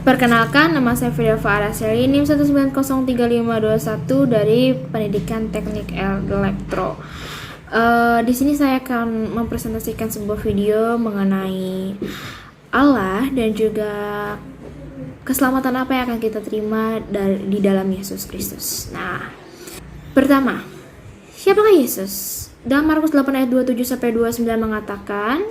Perkenalkan, nama saya Firda Araseli, NIM 1903521 dari Pendidikan Teknik Elektro. Di sini saya akan mempresentasikan sebuah video mengenai Allah dan juga keselamatan apa yang akan kita terima di dalam Yesus Kristus. Nah, pertama, siapakah Yesus? Dalam Markus 8 ayat 27-29 mengatakan,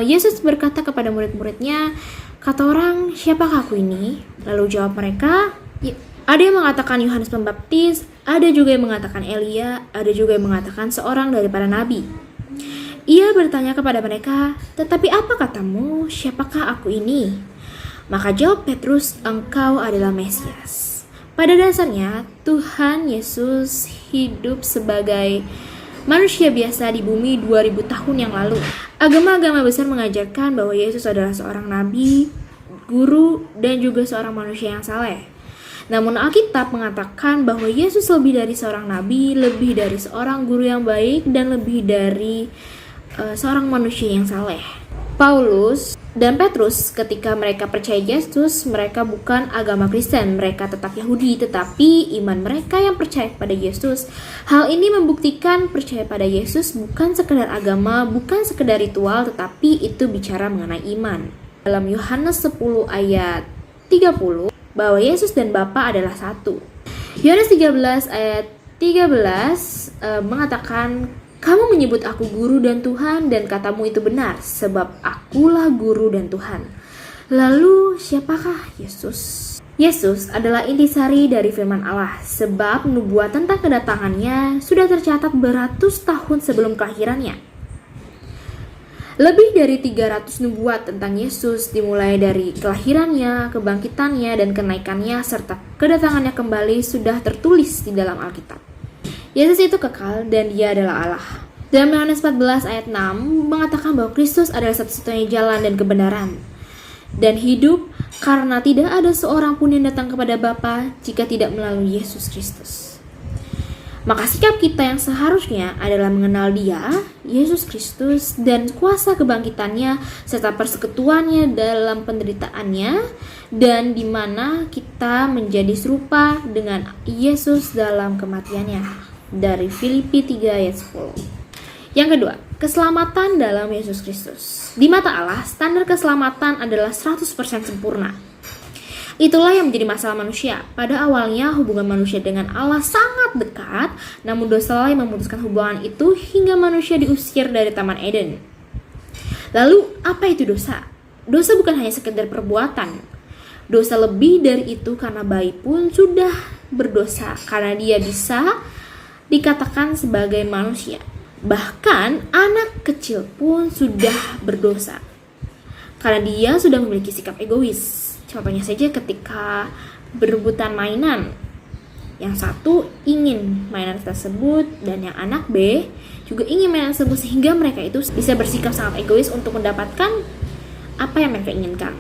Yesus berkata kepada murid-muridnya, kata orang, siapakah aku ini? Lalu jawab mereka, ada yang mengatakan Yohanes Pembaptis, ada juga yang mengatakan Elia, ada juga yang mengatakan seorang daripada nabi. Ia bertanya kepada mereka, tetapi apa katamu, siapakah aku ini? Maka jawab Petrus, engkau adalah Mesias. Pada dasarnya, Tuhan Yesus hidup sebagai manusia biasa di bumi 2000 tahun yang lalu. Agama-agama besar mengajarkan bahwa Yesus adalah seorang nabi, guru, dan juga seorang manusia yang saleh. Namun Alkitab mengatakan bahwa Yesus lebih dari seorang nabi, lebih dari seorang guru yang baik, dan lebih dari seorang manusia yang saleh. Paulus dan Petrus ketika mereka percaya Yesus, mereka bukan agama Kristen, mereka tetap Yahudi, tetapi iman mereka yang percaya pada Yesus. Hal ini membuktikan percaya pada Yesus bukan sekedar agama, bukan sekedar ritual, tetapi itu bicara mengenai iman. Dalam Yohanes 10 ayat 30, bahwa Yesus dan Bapa adalah satu. Yohanes 13 ayat 13 mengatakan, kamu menyebut aku guru dan Tuhan, dan katamu itu benar, sebab akulah guru dan Tuhan. Lalu siapakah Yesus? Yesus adalah intisari dari firman Allah, sebab nubuat tentang kedatangannya sudah tercatat beratus tahun sebelum kelahirannya. Lebih dari 300 nubuat tentang Yesus dimulai dari kelahirannya, kebangkitannya, dan kenaikannya, serta kedatangannya kembali sudah tertulis di dalam Alkitab. Yesus itu kekal dan dia adalah Allah. Dalam Yohanes 14 ayat 6 mengatakan bahwa Kristus adalah satu-satunya jalan dan kebenaran dan hidup, karena tidak ada seorang pun yang datang kepada Bapa jika tidak melalui Yesus Kristus. Maka sikap kita yang seharusnya adalah mengenal Dia, Yesus Kristus, dan kuasa kebangkitannya serta persekutuannya dalam penderitaannya, dan di mana kita menjadi serupa dengan Yesus dalam kematiannya. Dari Filipi 3 ayat 10. Yang kedua, keselamatan dalam Yesus Kristus. Di mata Allah, standar keselamatan adalah 100% sempurna. Itulah yang menjadi masalah manusia. Pada awalnya hubungan manusia dengan Allah sangat dekat, namun dosa yang memutuskan hubungan itu hingga manusia diusir dari Taman Eden. Lalu, apa itu dosa? Dosa bukan hanya sekedar perbuatan. Dosa lebih dari itu karena bayi pun sudah berdosa, karena dia bisa dikatakan sebagai manusia. Bahkan anak kecil pun sudah berdosa karena dia sudah memiliki sikap egois. Contohnya saja ketika berebutan mainan, yang satu ingin mainan tersebut dan yang anak B juga ingin mainan tersebut, sehingga mereka itu bisa bersikap sangat egois untuk mendapatkan apa yang mereka inginkan.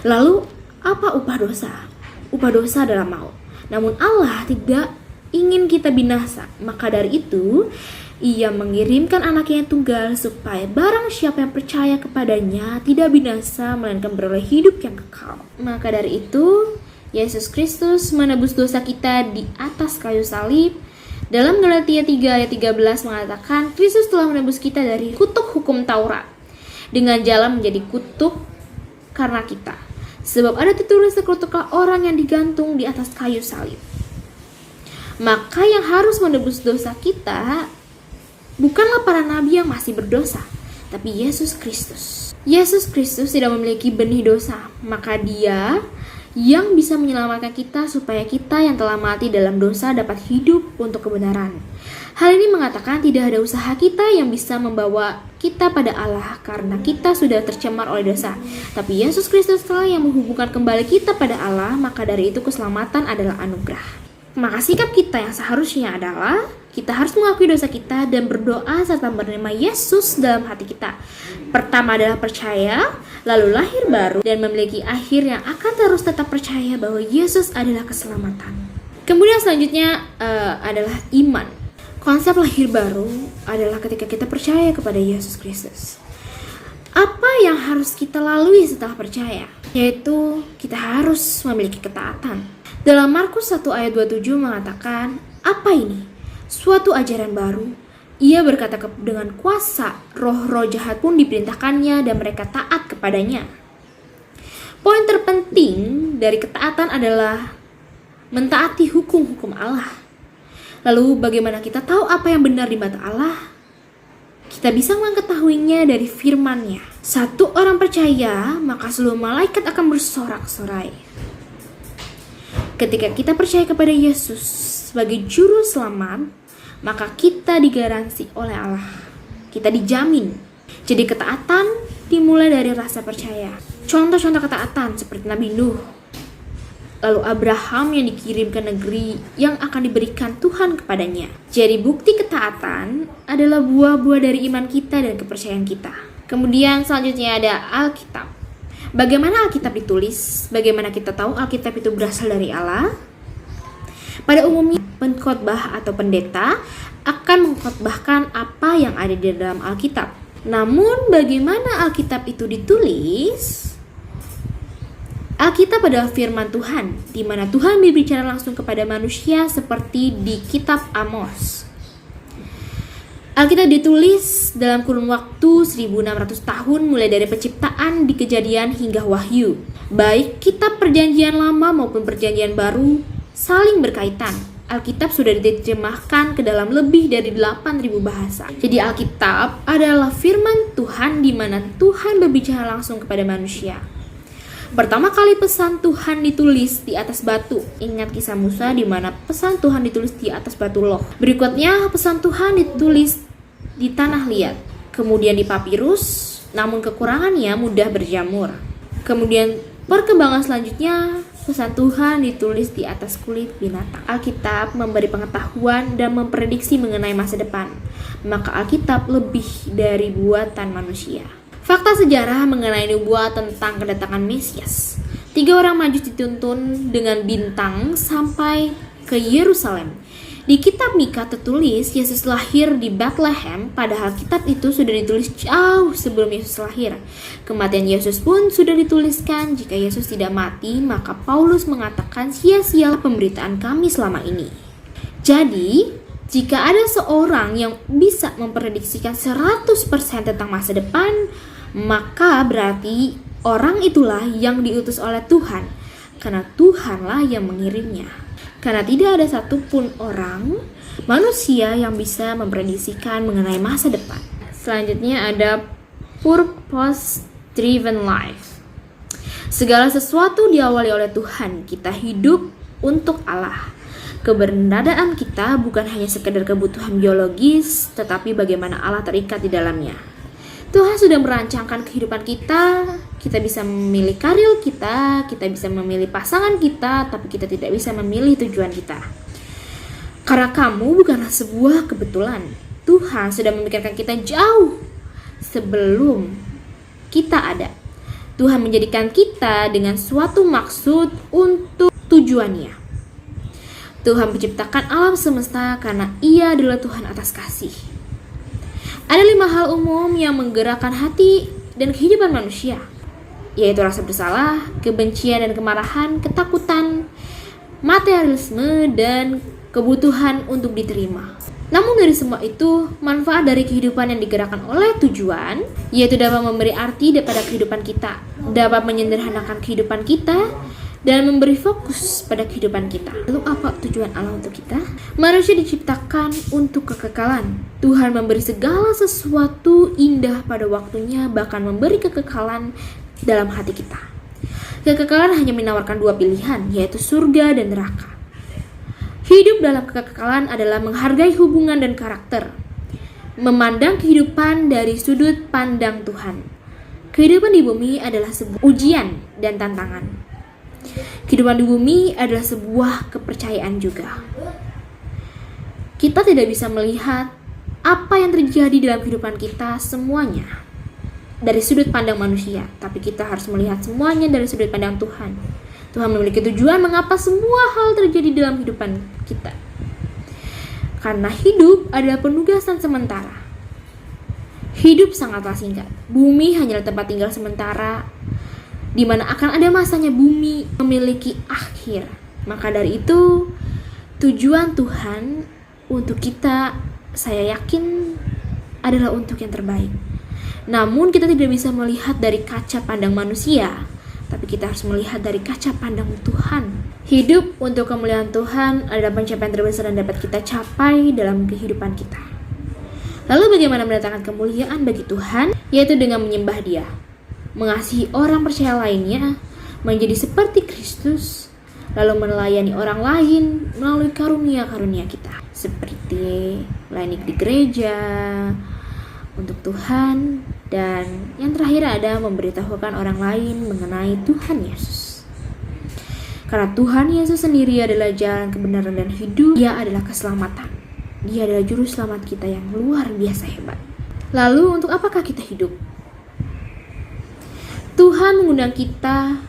Lalu apa upah dosa? Upah dosa adalah maut. Namun Allah tidak ingin kita binasa, maka dari itu Ia mengirimkan anaknya yang tunggal supaya barang siapa yang percaya kepadanya tidak binasa, melainkan beroleh hidup yang kekal. Maka dari itu Yesus Kristus menebus dosa kita di atas kayu salib. Dalam Galatia 3 ayat 13 mengatakan, Kristus telah menebus kita dari kutuk hukum Taurat dengan jalan menjadi kutuk karena kita. Sebab ada tertulis, terkutuklah orang yang digantung di atas kayu salib. Maka yang harus menebus dosa kita bukanlah para nabi yang masih berdosa, tapi Yesus Kristus. Yesus Kristus tidak memiliki benih dosa, maka Dia yang bisa menyelamatkan kita supaya kita yang telah mati dalam dosa dapat hidup untuk kebenaran. Hal ini mengatakan tidak ada usaha kita yang bisa membawa kita pada Allah karena kita sudah tercemar oleh dosa. Tapi Yesus Kristus telah yang menghubungkan kembali kita pada Allah, maka dari itu keselamatan adalah anugerah. Maka sikap kita yang seharusnya adalah kita harus mengakui dosa kita dan berdoa serta menerima Yesus dalam hati kita. Pertama adalah percaya, lalu lahir baru, dan memiliki akhir yang akan terus tetap percaya bahwa Yesus adalah keselamatan. Kemudian selanjutnya adalah iman. Konsep lahir baru adalah ketika kita percaya kepada Yesus Kristus. Apa yang harus kita lalui setelah percaya? Yaitu kita harus memiliki ketaatan. Dalam Markus 1 ayat 27 mengatakan, apa ini? Suatu ajaran baru. Ia berkata dengan kuasa, roh-roh jahat pun diperintahkannya dan mereka taat kepadanya. Poin terpenting dari ketaatan adalah mentaati hukum-hukum Allah. Lalu bagaimana kita tahu apa yang benar di mata Allah? Kita bisa mengetahuinya dari firman-Nya. Satu orang percaya, maka seluruh malaikat akan bersorak-sorai. Ketika kita percaya kepada Yesus sebagai juru selamat, maka kita digaransi oleh Allah. Kita dijamin. Jadi ketaatan dimulai dari rasa percaya. Contoh-contoh ketaatan seperti Nabi Nuh. Lalu Abraham yang dikirim ke negeri yang akan diberikan Tuhan kepadanya. Jadi bukti ketaatan adalah buah-buah dari iman kita dan kepercayaan kita. Kemudian selanjutnya ada Alkitab. Bagaimana Alkitab ditulis? Bagaimana kita tahu Alkitab itu berasal dari Allah? Pada umumnya pengkhotbah atau pendeta akan mengkhotbahkan apa yang ada di dalam Alkitab. Namun bagaimana Alkitab itu ditulis? Alkitab adalah firman Tuhan, di mana Tuhan berbicara langsung kepada manusia seperti di kitab Amos. Alkitab ditulis dalam kurun waktu 1600 tahun mulai dari penciptaan di Kejadian hingga Wahyu. Baik kitab Perjanjian Lama maupun Perjanjian Baru saling berkaitan. Alkitab sudah diterjemahkan ke dalam lebih dari 8.000 bahasa. Jadi Alkitab adalah firman Tuhan di mana Tuhan berbicara langsung kepada manusia. Pertama kali pesan Tuhan ditulis di atas batu. Ingat kisah Musa di mana pesan Tuhan ditulis di atas batu loh. Berikutnya pesan Tuhan ditulis di tanah liat. Kemudian di papirus, namun kekurangannya mudah berjamur. Kemudian perkembangan selanjutnya pesan Tuhan ditulis di atas kulit binatang. Alkitab memberi pengetahuan dan memprediksi mengenai masa depan. Maka Alkitab lebih dari buatan manusia. Fakta sejarah mengenai nubuat tentang kedatangan Mesias. 3 orang Majus dituntun dengan bintang sampai ke Yerusalem. Di kitab Mika tertulis Yesus lahir di Bethlehem, padahal kitab itu sudah ditulis jauh sebelum Yesus lahir. Kematian Yesus pun sudah dituliskan. Jika Yesus tidak mati, maka Paulus mengatakan sia-sia pemberitaan kami selama ini. Jadi, jika ada seorang yang bisa memprediksikan 100% tentang masa depan, maka berarti orang itulah yang diutus oleh Tuhan, karena Tuhanlah yang mengirimnya. Karena tidak ada satupun orang manusia yang bisa memprediksikan mengenai masa depan. Selanjutnya ada purpose driven life. Segala sesuatu diawali oleh Tuhan. Kita hidup untuk Allah. Keberadaan kita bukan hanya sekedar kebutuhan biologis, tetapi bagaimana Allah terikat di dalamnya. Tuhan sudah merancangkan kehidupan kita. Kita bisa memilih karir kita bisa memilih pasangan kita, tapi kita tidak bisa memilih tujuan kita. Karena kamu bukanlah sebuah kebetulan. Tuhan sudah memikirkan kita jauh sebelum kita ada. Tuhan menjadikan kita dengan suatu maksud untuk tujuannya. Tuhan menciptakan alam semesta karena Ia adalah Tuhan atas kasih. Ada 5 hal umum yang menggerakkan hati dan kehidupan manusia, yaitu rasa bersalah, kebencian dan kemarahan, ketakutan, materialisme, dan kebutuhan untuk diterima. Namun dari semua itu, manfaat dari kehidupan yang digerakkan oleh tujuan, yaitu dapat memberi arti pada kehidupan kita, dapat menyederhanakan kehidupan kita, dan memberi fokus pada kehidupan kita. Lalu apa tujuan Allah untuk kita? Manusia diciptakan untuk kekekalan. Tuhan memberi segala sesuatu indah pada waktunya, bahkan memberi kekekalan dalam hati kita. Kekekalan hanya menawarkan 2 pilihan, yaitu surga dan neraka. Hidup dalam kekekalan adalah menghargai hubungan dan karakter, memandang kehidupan dari sudut pandang Tuhan. Kehidupan di bumi adalah sebuah ujian dan tantangan. Kehidupan di bumi adalah sebuah kepercayaan juga. Kita tidak bisa melihat apa yang terjadi dalam kehidupan kita semuanya dari sudut pandang manusia, tapi kita harus melihat semuanya dari sudut pandang Tuhan. Tuhan memiliki tujuan mengapa semua hal terjadi dalam kehidupan kita. Karena hidup adalah penugasan sementara. Hidup sangatlah singkat. Bumi hanyalah tempat tinggal sementara, di mana akan ada masanya bumi memiliki akhir. Maka dari itu, tujuan Tuhan untuk kita, saya yakin, adalah untuk yang terbaik. Namun kita tidak bisa melihat dari kaca pandang manusia, tapi kita harus melihat dari kaca pandang Tuhan. Hidup untuk kemuliaan Tuhan adalah pencapaian terbesar yang dapat kita capai dalam kehidupan kita. Lalu bagaimana mendatangkan kemuliaan bagi Tuhan? Yaitu dengan menyembah Dia, mengasihi orang percaya lainnya, menjadi seperti Kristus, lalu melayani orang lain melalui karunia-karunia kita, seperti melayani di gereja untuk Tuhan, dan yang terakhir ada memberitahukan orang lain mengenai Tuhan Yesus. Karena Tuhan Yesus sendiri adalah jalan kebenaran dan hidup, Dia adalah keselamatan. Dia adalah juru selamat kita yang luar biasa hebat. Lalu untuk apakah kita hidup? Tuhan mengundang kita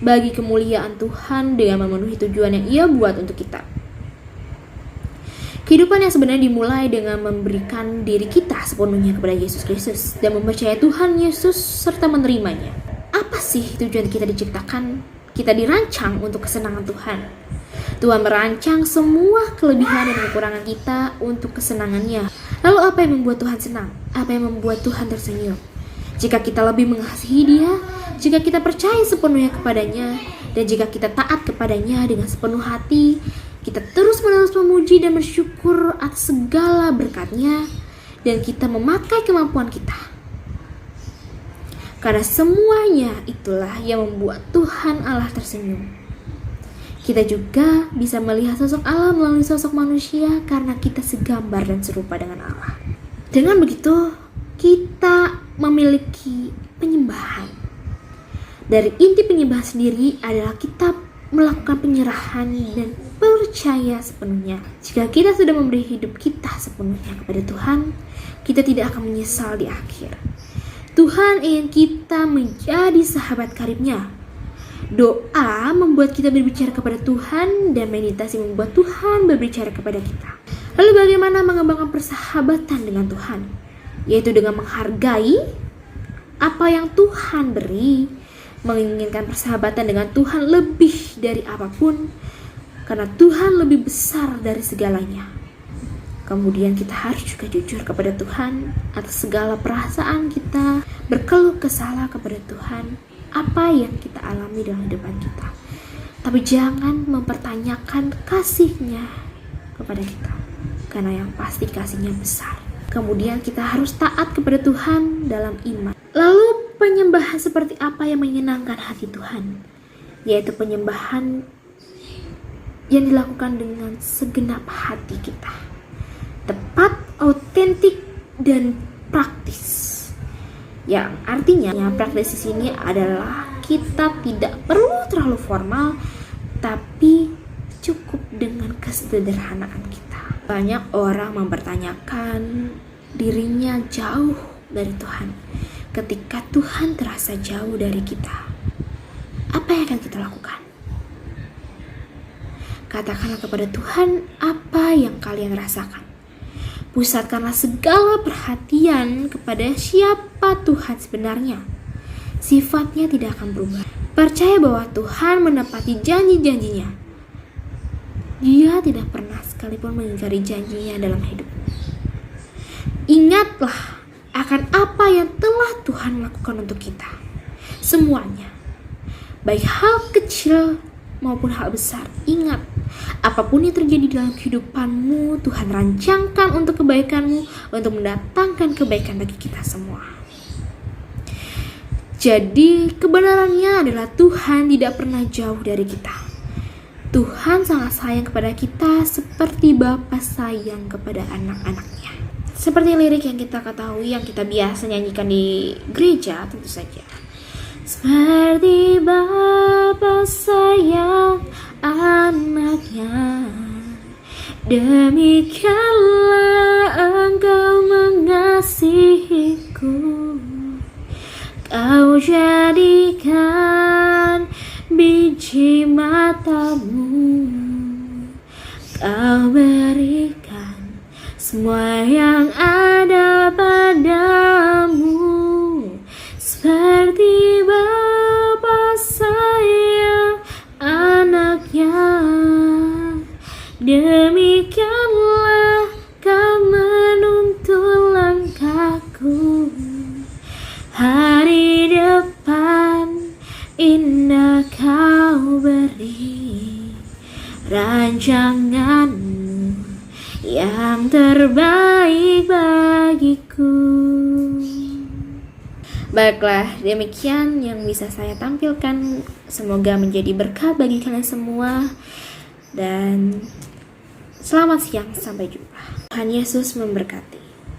bagi kemuliaan Tuhan dengan memenuhi tujuan yang Ia buat untuk kita. Kehidupan yang sebenarnya dimulai dengan memberikan diri kita sepenuhnya kepada Yesus Kristus dan mempercayai Tuhan Yesus serta menerimanya. Apa sih tujuan kita diciptakan? Kita dirancang untuk kesenangan Tuhan. Tuhan merancang semua kelebihan dan kekurangan kita untuk kesenangannya. Lalu apa yang membuat Tuhan senang? Apa yang membuat Tuhan tersenyum? Jika kita lebih mengasihi Dia, jika kita percaya sepenuhnya kepadanya, dan jika kita taat kepadanya dengan sepenuh hati, kita terus-menerus memuji dan bersyukur atas segala berkat-Nya, dan kita memakai kemampuan kita. Karena semuanya itulah yang membuat Tuhan Allah tersenyum. Kita juga bisa melihat sosok Allah melalui sosok manusia karena kita segambar dan serupa dengan Allah. Dengan begitu, kita memiliki penyembahan. Dari inti penyembahan sendiri adalah kita melakukan penyerahan dan percaya sepenuhnya. Jika kita sudah memberi hidup kita sepenuhnya kepada Tuhan, kita tidak akan menyesal di akhir. Tuhan ingin kita menjadi sahabat karibnya. Doa membuat kita berbicara kepada Tuhan, dan meditasi membuat Tuhan berbicara kepada kita. Lalu bagaimana mengembangkan persahabatan dengan Tuhan? Yaitu dengan menghargai apa yang Tuhan beri, menginginkan persahabatan dengan Tuhan lebih dari apapun, karena Tuhan lebih besar dari segalanya. Kemudian kita harus juga jujur kepada Tuhan atas segala perasaan kita, berkeluh kesah kepada Tuhan apa yang kita alami dalam hidup kita. Tapi jangan mempertanyakan kasih-Nya kepada kita, karena yang pasti kasih-Nya besar. Kemudian kita harus taat kepada Tuhan dalam iman. Lalu penyembahan seperti apa yang menyenangkan hati Tuhan? Yaitu penyembahan yang dilakukan dengan segenap hati kita, tepat, autentik, dan praktis. Yang artinya praktis di sini adalah kita tidak perlu terlalu formal, tapi cukup dengan kesederhanaan kita. Banyak orang mempertanyakan dirinya jauh dari Tuhan. Ketika Tuhan terasa jauh dari kita, apa yang akan kita lakukan? Katakanlah kepada Tuhan apa yang kalian rasakan. Pusatkanlah segala perhatian kepada siapa Tuhan sebenarnya. Sifatnya tidak akan berubah. Percaya bahwa Tuhan menepati janji-janjinya. Dia tidak pernah sekalipun mengingkari janjinya dalam hidup. Ingatlah akan apa yang telah Tuhan lakukan untuk kita. Semuanya. Baik hal kecil maupun hal besar. Ingat, apapun yang terjadi dalam kehidupanmu, Tuhan rancangkan untuk kebaikanmu, untuk mendatangkan kebaikan bagi kita semua. Jadi kebenarannya adalah Tuhan tidak pernah jauh dari kita. Tuhan sangat sayang kepada kita seperti Bapa sayang kepada anak-anaknya. Seperti lirik yang kita ketahui, yang kita biasa nyanyikan di gereja tentu saja. Seperti Bapa sayang anaknya, demikianlah Engkau mengasihiku. Kau jadikan biji matamu, Kau berikan semua yang ada pada rancanganmu yang terbaik bagiku. Baiklah, demikian yang bisa saya tampilkan. Semoga menjadi berkat bagi kalian semua. Dan selamat siang, sampai jumpa. Tuhan Yesus memberkati.